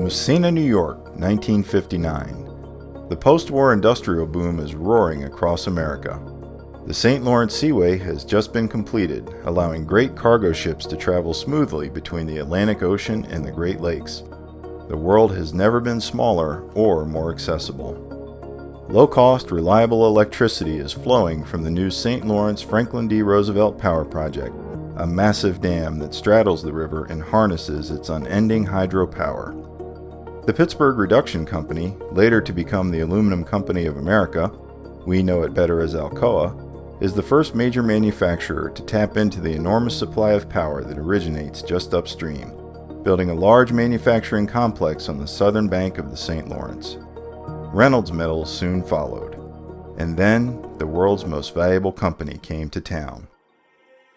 Massena, New York, 1959. The post-war industrial boom is roaring across America. The St. Lawrence Seaway has just been completed, allowing great cargo ships to travel smoothly between the Atlantic Ocean and the Great Lakes. The world has never been smaller or more accessible. Low-cost, reliable electricity is flowing from the new St. Lawrence Franklin D. Roosevelt Power Project, a massive dam that straddles the river and harnesses its unending hydropower. The Pittsburgh Reduction Company, later to become the Aluminum Company of America, we know it better as Alcoa, is the first major manufacturer to tap into the enormous supply of power that originates just upstream, building a large manufacturing complex on the southern bank of the St. Lawrence. Reynolds Metals soon followed, and then the world's most valuable company came to town.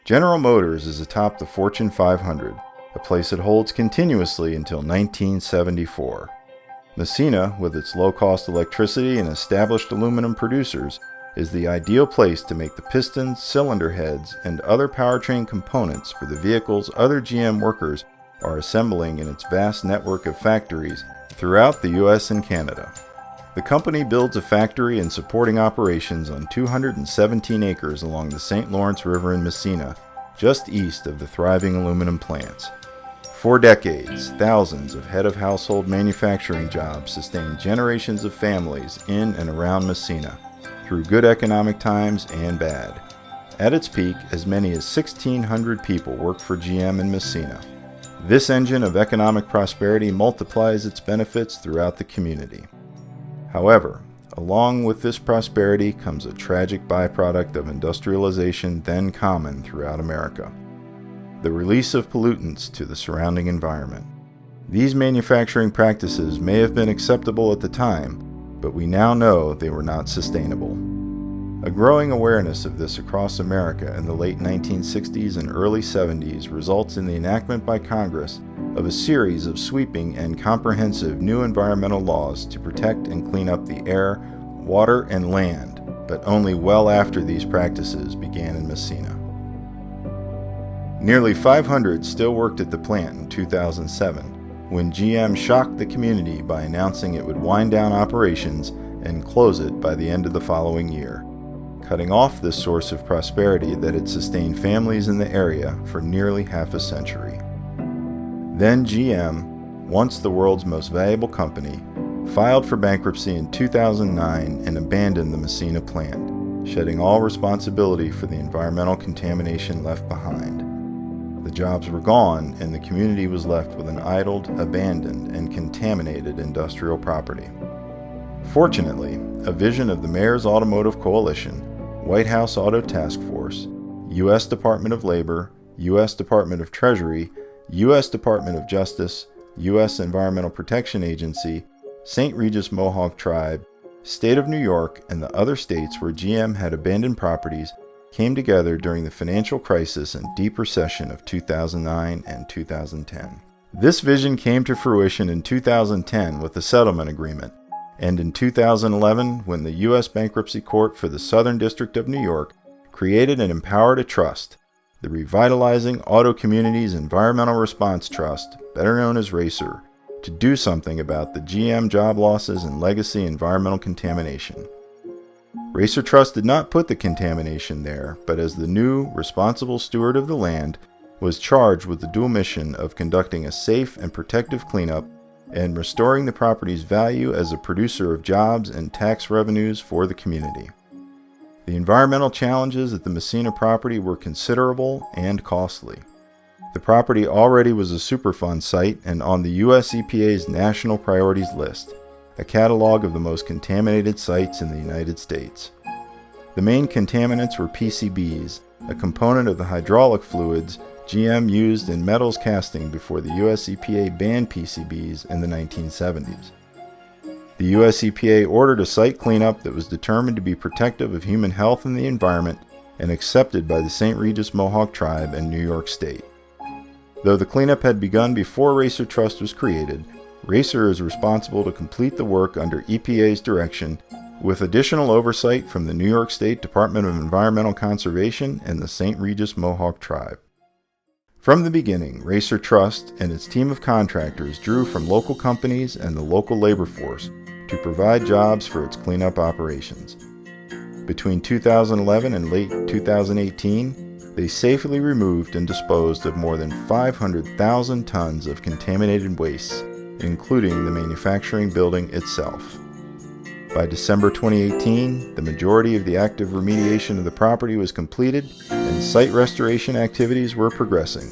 General Motors is atop the Fortune 500, a place it holds continuously until 1974. Massena, with its low-cost electricity and established aluminum producers, is the ideal place to make the pistons, cylinder heads, and other powertrain components for the vehicles other GM workers are assembling in its vast network of factories throughout the US and Canada. The company builds a factory and supporting operations on 217 acres along the St. Lawrence River in Massena, just east of the thriving aluminum plants. For decades, thousands of head-of-household manufacturing jobs sustained generations of families in and around Massena, through good economic times and bad. At its peak, as many as 1,600 people worked for GM in Massena. This engine of economic prosperity multiplies its benefits throughout the community. However, along with this prosperity comes a tragic byproduct of industrialization then common throughout America: the release of pollutants to the surrounding environment. These manufacturing practices may have been acceptable at the time, but we now know they were not sustainable. A growing awareness of this across America in the late 1960s and early 70s results in the enactment by Congress of a series of sweeping and comprehensive new environmental laws to protect and clean up the air, water, and land, but only well after these practices began in Massena. Nearly 500 still worked at the plant in 2007, when GM shocked the community by announcing it would wind down operations and close it by the end of the following year, cutting off this source of prosperity that had sustained families in the area for nearly half a century. Then GM, once the world's most valuable company, filed for bankruptcy in 2009 and abandoned the Massena plant, shedding all responsibility for the environmental contamination left behind. The jobs were gone, and the community was left with an idled, abandoned, and contaminated industrial property. Fortunately, a vision of the Mayor's Automotive Coalition, White House Auto Task Force, U.S. Department of Labor, U.S. Department of Treasury, U.S. Department of Justice, U.S. Environmental Protection Agency, St. Regis Mohawk Tribe, State of New York, and the other states where GM had abandoned properties came together during the financial crisis and deep recession of 2009 and 2010. This vision came to fruition in 2010 with the settlement agreement, and in 2011 when the U.S. Bankruptcy Court for the Southern District of New York created and empowered a trust, the Revitalizing Auto Communities Environmental Response Trust, better known as RACER, to do something about the GM job losses and legacy environmental contamination. RACER Trust did not put the contamination there, but as the new, responsible steward of the land, was charged with the dual mission of conducting a safe and protective cleanup and restoring the property's value as a producer of jobs and tax revenues for the community. The environmental challenges at the Massena property were considerable and costly. The property already was a Superfund site and on the US EPA's National Priorities List, a catalog of the most contaminated sites in the United States. The main contaminants were PCBs, a component of the hydraulic fluids GM used in metals casting before the US EPA banned PCBs in the 1970s. The US EPA ordered a site cleanup that was determined to be protective of human health and the environment and accepted by the St. Regis Mohawk Tribe and New York State. Though the cleanup had begun before RACER Trust was created, RACER is responsible to complete the work under EPA's direction, with additional oversight from the New York State Department of Environmental Conservation and the St. Regis Mohawk Tribe. From the beginning, Racer Trust and its team of contractors drew from local companies and the local labor force to provide jobs for its cleanup operations. Between 2011 and late 2018, they safely removed and disposed of more than 500,000 tons of contaminated wastes, including the manufacturing building itself. By December 2018, the majority of the active remediation of the property was completed and site restoration activities were progressing.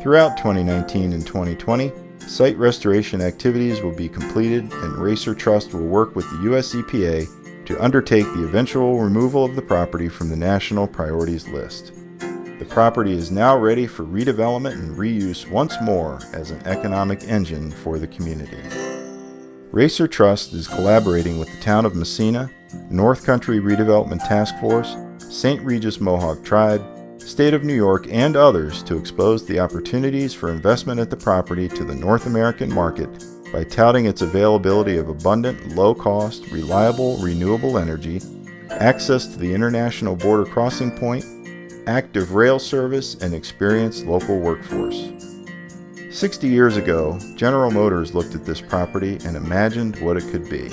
Throughout 2019 and 2020, site restoration activities will be completed and Racer Trust will work with the U.S. EPA to undertake the eventual removal of the property from the national priorities list. The property is now ready for redevelopment and reuse once more as an economic engine for the community. Racer Trust is collaborating with the Town of Massena, North Country Redevelopment Task Force, St. Regis Mohawk Tribe, State of New York, and others to expose the opportunities for investment at the property to the North American market by touting its availability of abundant, low-cost, reliable, renewable energy, access to the international border crossing point, active rail service, and experienced local workforce. 60 years ago, General Motors looked at this property and imagined what it could be.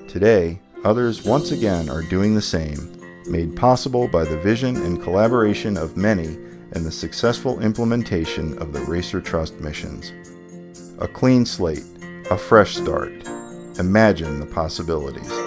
Today, others once again are doing the same, made possible by the vision and collaboration of many and the successful implementation of the Racer Trust missions. A clean slate, a fresh start. Imagine the possibilities.